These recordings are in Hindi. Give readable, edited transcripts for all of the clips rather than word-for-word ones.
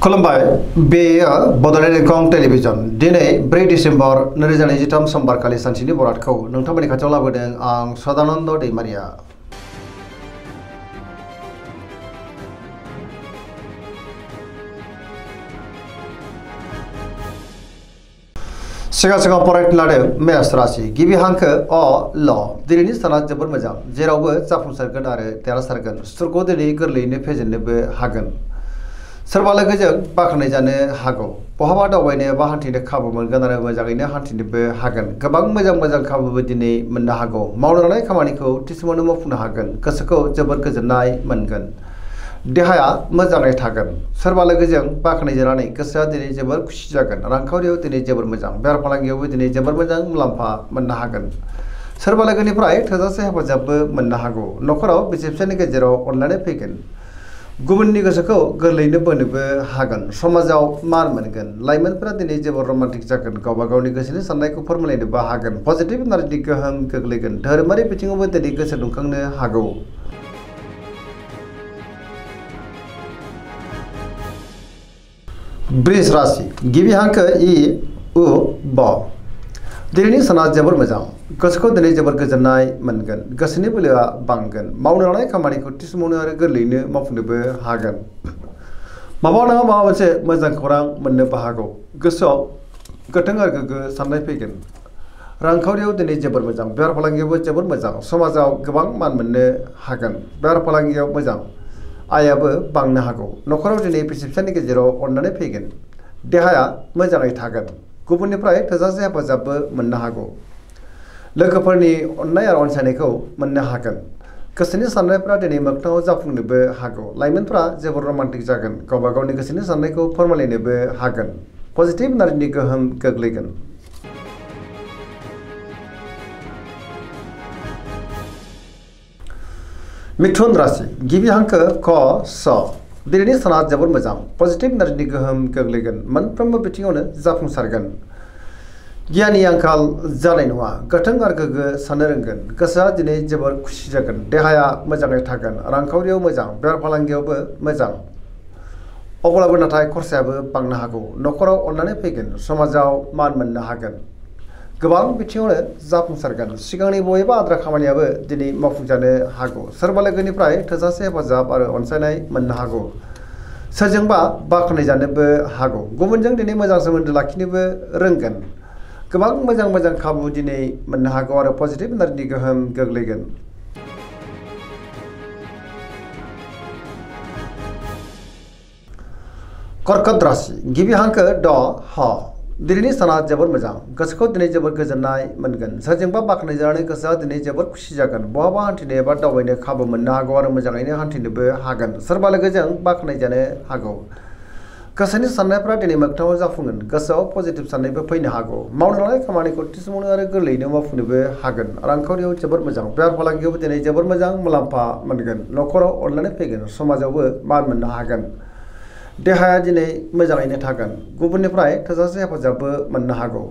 खुलुमबाय बेयो बड'लेण्ड इंखं टेलिभिजन दिनै 4 डिसेम्बर 2023 समबारखालि सानसेनि बरादखौ नोंथांमोननि खाथियाव लाबोदों आं सदानन्द दैमारिया। सिगां फरायनो लादों मेष राशि गिबि हांखो अ ल दिनैनि साना जोबोद मोजां जेरावबो जाफुंसारगोन आरो देरहासारगोन सुथुरखौ दिनै गोरलैयैनो फेजेननोबो हागोन। सोरबा लोगोजों बाख्नाय जानो हागौ बहाबा दावबायनो बा हान्थिनो खाबु मोनगोन आरो मोजाङैनो हान्थिनोबो हागोन। गोबां मोजां खाबुबो दिनै मोननो हागौ। मावनो लानाय खामानिखौ थि समावनो मावफुंनो हागोन। गोसोखौ जोबोद गोजोननाय मोनगोन। देहाया मोजाङै थागोन। सोरबा लोगोजों बाख्नाय जानानै गोसोआ दिनै जोबोर खुसि जागोन। रांखावरियाव दिनै जोबोर मोजां बेफार फालांगियावबो दिनै जोबोर मोजां मुलाम्फा मोननो हागोन। सोरबा लोगोनिफ्राय थोजासे हेफाजाबबो मोननो हागौ। न'खराव बिसि फिसायनि गेजेराव अनलायनाय फैगोन। गुबुननि गोसोखौ गोरलैयैनो बोनोबो हागोन। समाजाव मान मोनगोन। लाइमोनफोरा दिनै जोबोर रमान्टिक जागोन। गावबा गावनि गोसोनि साननायखौ फोरमायलायनोबो हागोन। पजिटिभ एनार्जिनि गोहोम गोग्लैगोन। धोरोमारि बिथिङावबो दिनै गोसो दुंखांनो हागौ। वृष राशि गिबि हांखो इ उ ब दिनैनि साना जोबोर मोजां। गोसोखौ दिनै जोबोर गोजोननाय मोनगोन। गोसोनि बोलोआ बांगोन। मावनो लानाय खामानिखौ थि समावनो आरो गोरलैयैनो मावफुंनोबो हागोन। माबा नङा माबा मोनसे मोजां खौरां मोननोबो हागौ। गोसोआव गोथों आरो गोग्गो साननाय फैगोन। रांखावरियाव दिनै जोबोर मोजां बेफार फालांगियावबो जोबोर मोजां। समाजाव गोबां मान मोननो हागोन। बेफार फालांगियाव मोजां आयाबो बांनो हागौ। न'खराव दिनै बिसि फिसायनि गेजेराव अननानै फैगोन। देहाया मोजाङै थागोन। गुबुननिफ्राय थोजासे हेफाजाबबो मोननो हागौ। लोगोफोरनि अननाय आरो अनसायनायखौ मोननो हागोन। गोसोनि साननायफ्रा दिनै मोगथाङाव जाफुंनोबो हागौ। लाइमोनफ्रा जोबोर रमान्टिक जागोन। गावबा गावनि गोसोनि साननायखौ फोरमायलायनोबो हागोन। पजिटिभ एनार्जिनि गोहोम गोग्लैगोन। मिथुन राशि गिबि हांखो क स दिनैनि साना जोबोर मोजां। पजिटिभ एनार्जिनि गोहोम गोग्लैगोन। मोनफ्रोमबो बिथिङावनो जाफुंसारगोन। गियाननि आंखाल जानाय नङा। गोथों आरो गोग्गो साननो रोंगोन। गोसोआ दिनै जोबोर खुसि जागोन। देहाया मोजाङै थागोन। रांखावरियाव मोजां बेफार फालांगियावबो मोजां अब्लाबो नाथाय खरसायाबो बांनो हागौ। न'खराव अननानै फैगोन। समाजाव मान मोननो हागोन। गोबां बिथिङावनो जाफुंसारगोन। सिगांनि बबेबा आद्रा खामानियाबो दिनै मावफुंजानो हागौ। सोरबा लोगोनिफ्राय थोजासे हेफाजाब आरो अनसायनाय मोननो हागौ। सोरजोंबा बाख्नाय जानोबो हागौ। गुबुनजों दिनै मोजां सोमोन्दो लाखिनोबो रोंगोन। गोबां मोजां खाबु दिनै मोननो हागौ आरो पजिटिभ एनार्जिनि गोहोम गोग्लैगोन। कर्कट राशि गिबि हांखो ड ह दिनैनि साना जोबोर मोजां। गोसोखौ दिनै जोबोर गोजोननाय मोनगोन। सोरजोंबा बाख्नाय जानानै गोसोआ दिनै जोबोर खुसि जागोन। बहाबा हान्थिनो एबा दावबायनो खाबु मोननो हागौ आरो मोजाङैनो हान्थिनोबो हागोन। सोरबा लोगोजों बाख्नाय जानो हागौ। गोसोनि साननायफ्रा दिनै मोगथाङाव जाफुंगोन। गोसोआव पजिटिभ साननायबो फैनो हागौ। मावनो लानाय खामानिखौ थि समावनो आरो गोरलैयैनो मावफुंनोबो हागोन। रांखावरियाव जोबोर मोजां बेफार फालांगियावबो दिनै जोबोर मोजां मुलाम्फा मोनगोन। न'खराव अननानै फैगोन। समाजावबो मान मोननो हागोन। देहाया दिनै मोजाङैनो थागोन। गुबुननिफ्राय थोजासे हेफाजाबबो मोननो हागौ।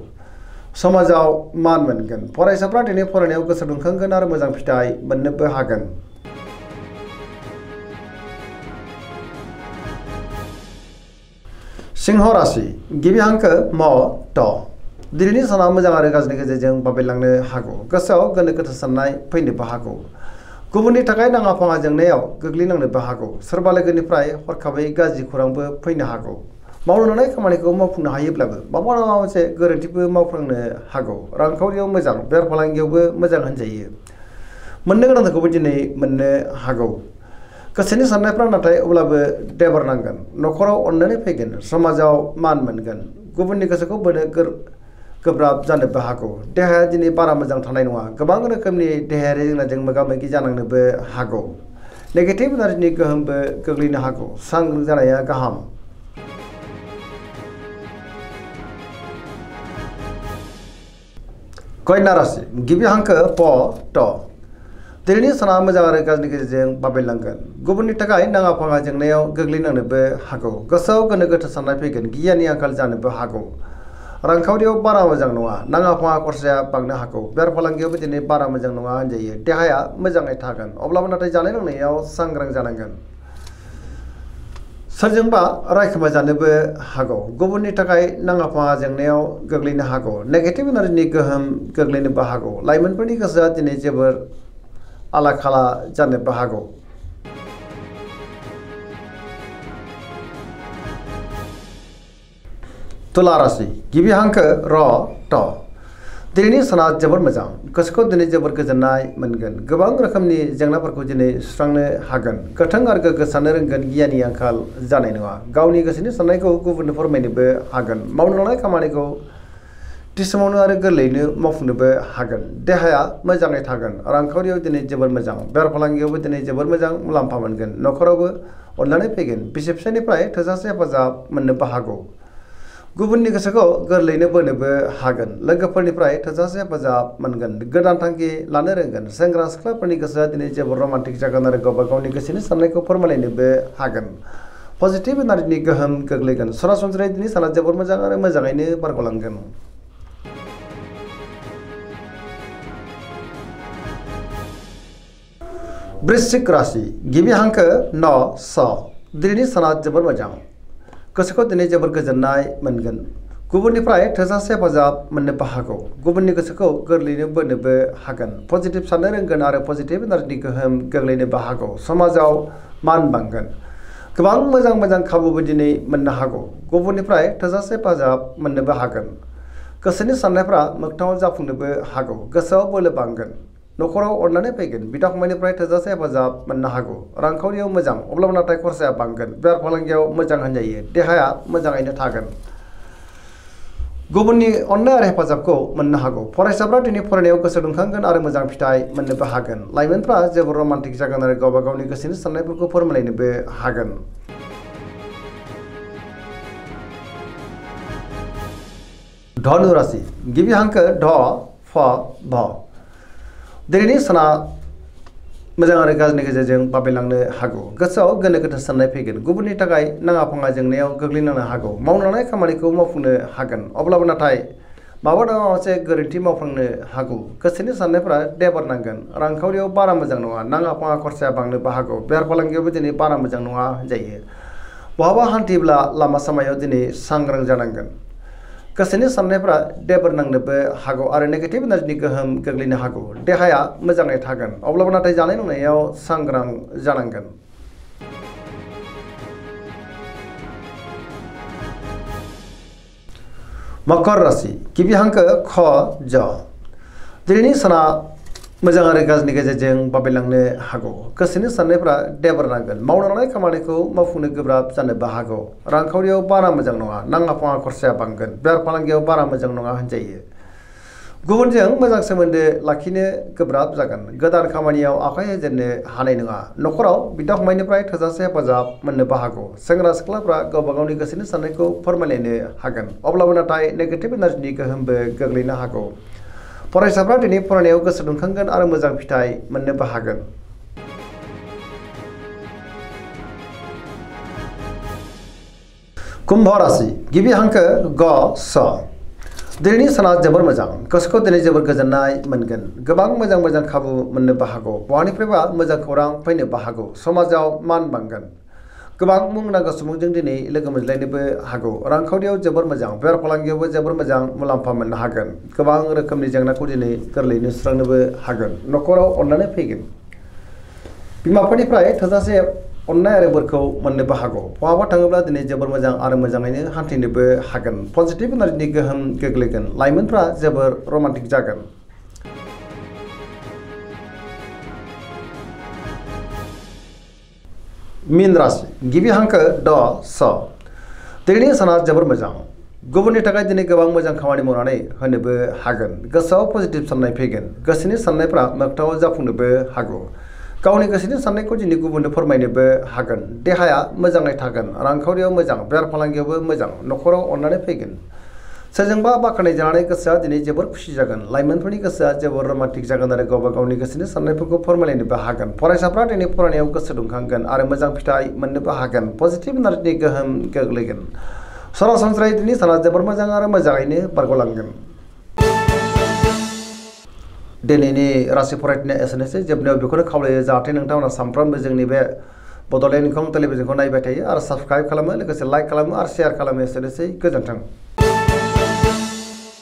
समाजाव मान मोनगोन। फरायसाफ्रा दिनै फरायनायाव गोसो दुंखांगोन आरो मोजां फिथाइ मोननोबो हागोन। सिंह राशि गिबि हांखो म ट दिनैनि साना मोजां आरो गाज्रिनि गेजेरजों बाबेनलांनो हागौ। गोसोआव गोनो गोथो साननाय फैनोबो हागौ। गुबुननि थाखाय नाङा फाङा जेंनायाव गोग्लैनांनोबो हागौ। सोरबा लोगोनिफ्राय हरखाबै गाज्रि खौरांबो फैनो हागौ। मावनो लानाय खामानिखौ मावफुंनो हायोब्लाबो माबा नङा माबा मोनसे गोरोन्थिबो मावफ्लांनो हागौ। रांखावरियाव मोजां बेफार फालांगियावबो मोजां होनजायो। मोननो गोनांखौबो दिनै मोननो हागौ। गोसोनि साननायफ्रा नाथाय अब्लाबो देबार नांगोन। न'खराव अननानै फैगोन। समाजाव मान मोनगोन। गुबुननि गोसोखौ बोनो गोब्राब जानोबो हागौ। देहाया दिनै बारा मोजां थानाय नङा। गोबां रोखोमनि देहायारि जेंनाजों मोगा मोगि जानांनोबो हागौ। नेगेटिभ एनार्जिनि गोहोमबो गोग्लैनो हागौ। सांग्रां जानाया गाहाम। कन्या राशि गिबि हांखो प ट दिनैनि साना मोजां आरो गाज्रिनि गेजेरजों बाबेनलांगोन। गुबुननि थाखाय नाङा फाङा जेंनायाव गोग्लैनांनोबो हागौ। गोसोआव गोनो गोथो साननाय फैगोन। गियाननि आंखाल जानोबो हागौ। रांखावरियाव बारा मोजां नङा। नाङा फाङा खरसाया बांनो हागौ। बेफार फालांगियावबो दिनै बारा मोजां नङा होनजायो। देहाया मोजाङै थागोन। अब्लाबो नाथाय जानाय लोंनायाव सांग्रां जानांगोन। सोरजोंबा रायखोमा जानोबो हागौ गुबुननि थाखाय नाङा फाङा जेंनायाव गोग्लैनो हागौ नेगेटिभ एनार्जिनि गोहोम गोग्लैनोबो हागौ लाइमोनफोरनि गोसोआ दिनै जोबोर आला खाला जानोबो हागौ। तुला राशि गिबि हांखो र ट दिनैनि साना जोबोर मोजां गोसोखौ दिनै जोबोर गोजोननाय मोनगोन गोबां रोखोमनि जेंनाफोरखौ दिनै सुस्रांनो हागोन गोथों आरो गोग्गो साननो रोंगोन गियाननि आंखाल जानाय नङा गावनि गोसोनि साननायखौ गुबुननो फोरमायनोबो हागोन मावनो लानाय खामानिखौ थि समावनो आरो गोरलैयैनो मावफुंनोबो हागोन देहाया मोजाङै थागोन रांखावरियाव दिनै जोबोर मोजां बेफार फालांगियावबो दिनै जोबोर मोजां मुलाम्फा मोनगोन न'खरावबो अननानै फैगोन बिसि फिसायनिफ्राय थोजासे हेफाजाब मोननोबो हागौ गुबुननि गोसोखौ गोरलैयैनो बोनोबो हागोन लोगोफोरनिफ्राय थोजासे हेफाजाब मोनगोन गोदान थांखि लानो रोंगोन सेंग्रा सिख्लाफोरनि गोसोआ दिनै जोबोर रमान्टिक जागोन आरो गावबा गावनि गोसोनि साननायखौ फोरमायलायनोबो हागोन पजिटिभ एनार्जिनि गोहोम गोग्लैगोन सरासनस्रायै दिनै साना जोबोर मोजां आरो मोजाङैनो बारग'लांगोन। वृश्चिक राशि गिबि हांखो न स दिनैनि साना जोबोर मोजां गोसोखौ दिनै जोबोर गोजोननाय मोनगोन गुबुननिफ्राय थोजासे हेफाजाब मोननोबो हागौ गुबुननि गोसोखौ गोरलैयैनो बोनोबो हागोन पजिटिभ साननो रोंगोन आरो पजिटिभ एनार्जिनि गोहोम गोग्लैनोबो हागौ समाजाव मान बांगोन गोबां मोजां खाबुबो दिनै मोननो हागौ गुबुननिफ्राय थोजासे हेफाजाब मोननोबो हागोन गोसोनि साननायफ्रा मोगथाङाव जाफुंनोबो हागौ गोसोआव बोलो बांगोन न'खराव अननानै फैगोन बिदा फंबायनिफ्राय थोजासे हेफाजाब मोननो हागौ रांखावरियाव मोजां अब्लाबो नाथाय खरसाया बांगोन बेफार फालांगियाव मोजां होनजायो देहाया मोजाङैनो थागोन गुबुननि अननाय आरो हेफाजाबखौ मोननो हागौ फरायसाफ्रा दिनै फरायनायाव गोसो दुंखांगोन आरो मोजां फिथाइ मोननोबो हागोन लाइमोनफ्रा जोबोर रमान्टिक जागोन आरो गावबा गावनि गोसोनि साननायफोरखौ फोरमायलायनोबो हागोन। धनु राशि गिबि हांखो ध फ भ दिनैनि साना मोजां आरो गाज्रिनि गेजेरजों बाबेलांनो हागौ गोसोआव गोनो गोथो साननाय फैगोन गुबुननि थाखाय नाङा फाङा जेंनायाव गोग्लैनांनो हागौ मावनो लानाय खामानिखौ मावफुंनो हागोन अब्लाबो नाथाय माबा नङा मोनसे गोरोन्थि मावफ्लांनो हागौ गोसोनि साननायफोरा देबार नांगोन रांखावरियाव बारा मोजां नङा नाङा फाङा खरसाया बांनोबो हागौ बेफार फालांगियावबो दिनै बारा मोजां नङा होनजायो बहाबा हान्थिब्ला लामा सामायाव दिनै सांग्रां जानांगोन गोसोनि साननायफ्रा देबार नांनोबो हागौ आरो नेगेटिभ एनार्जिनि गोहोम गोग्लैनो हागौ देहाया मोजाङै थागोन अब्लाबो नाथाय जानाय लोंनायाव सांग्रां जानांगोन। मकर राशि गिबि हांखो ख ज दिनैनि साना मोजां आरो गाज्रिनि गेजेरजों बाबेलांनो हागौ गोसोनि साननायफ्रा देबार नांगोन मावनो लानाय खामानिखौ मावफुंनो गोब्राब जानोबो हागौ रांखावरियाव बारा मोजां नङा नाङा फाङा खरसाया बांगोन बेफार फालांगियाव बारा मोजां नङा होनजायो गुबुनजों मोजां सोमोन्दो लाखिनो गोब्राब जागोन गोदान खामानियाव आखाइ होजेननो हानाय नङा न'खराव बिदा फंबायनिफ्राय थोजासे हेफाजाब मोननोबो हागौ सेंग्रा सिख्लाफ्रा गावबा गावनि गोसोनि साननायखौ फोरमायलायनो हागोन अब्लाबो नाथाय नेगेटिभ एनार्जिनि गोहोमबो गोग्लैनो हागौ फरायसाफ्रा दिनै फरायनायाव गोसो दुंखांगोन आरो मोजां फिथाइ मोननोबो हागोन। कुम्भ राशि गिबि हांखो ग स दिनैनि साना जोबोर मोजां गोसोखौ दिनै जोबोर गोजोननाय मोनगोन गोबां मोजां खाबु मोननोबो हागौ बहानिफ्रायबा मोजां खौरां फैनोबो हागौ समाजाव मान बांगोन गोबां मुंदांखा सुबुंजों दिनै लोगो मोनज्लायनोबो हागौ रांखावरियाव जोबोर मोजां बेफार फालांगियावबो जोबोर मोजां मुलाम्फा मोननो हागोन गोबां रोखोमनि जेंनाखौ दिनै गोरलैयैनो सुस्रांनोबो हागोन न'खराव अननानै फैगोन बिमाफोरनिफ्राय थोजासे अननाय आरो बोरखौ मोननोबो हागौ बहाबा थाङोब्ला दिनै जोबोर मोजां आरो मोजाङैनो हान्थिनोबो हागोन पजिटिभ एनार्जिनि गोहोम गोग्लैगोन लाइमोनफ्रा जोबोर रमान्टिक जागोन। मीन राशि गिबि हांखो ड स दिनैनि साना जोबोर मोजां गुबुननि थाखाय दिनै गोबां मोजां खामानि मावनानै होनोबो हागोन गोसोआव पजिटिभ साननाय फैगोन गोसोनि साननायफ्रा मोगथाङाव जाफुंनोबो हागौ गावनि गोसोनि साननायखौ दिनै गुबुननो फोरमायनोबो हागोन देहाया मोजाङै थागोन रांखावरियाव मोजां बेफार फालांगियावबो मोजां न'खराव अननानै फैगोन सोरजोंबा बाख्नाय जानानै गोसोआ दिनै जोबोर खुसि जागोन लाइमोनफोरनि गोसोआ जोबोर रमान्टिक जागोन आरो गावबा गावनि गोसोनि साननायफोरखौ फोरमायलायनोबो हागोन फरायसाफ्रा दिनै फरायनायाव गोसो दुंखांगोन आरो मोजां फिथाइ मोननोबो हागोन पजिटिभ एनार्जिनि गोहोम गोग्लैगोन सरासनस्रायै दिनै साना जोबोर मोजां आरो मोजाङैनो बारग'लांगोन। दिनैनि राशि फरायथिनाया एसेनोसै जोबनायाव बेखौनो खावलायो जाहाथे नोंथांमोना सानफ्रोमबो जोंनि बे बड'लेण्ड इंखं टेलिभिजनखौ नायबाय थायो आरो साबस्क्राइब खालामो लोगोसे लाइक खालामो आरो शेयार खालामो एसेनोसै गोजोन्थों।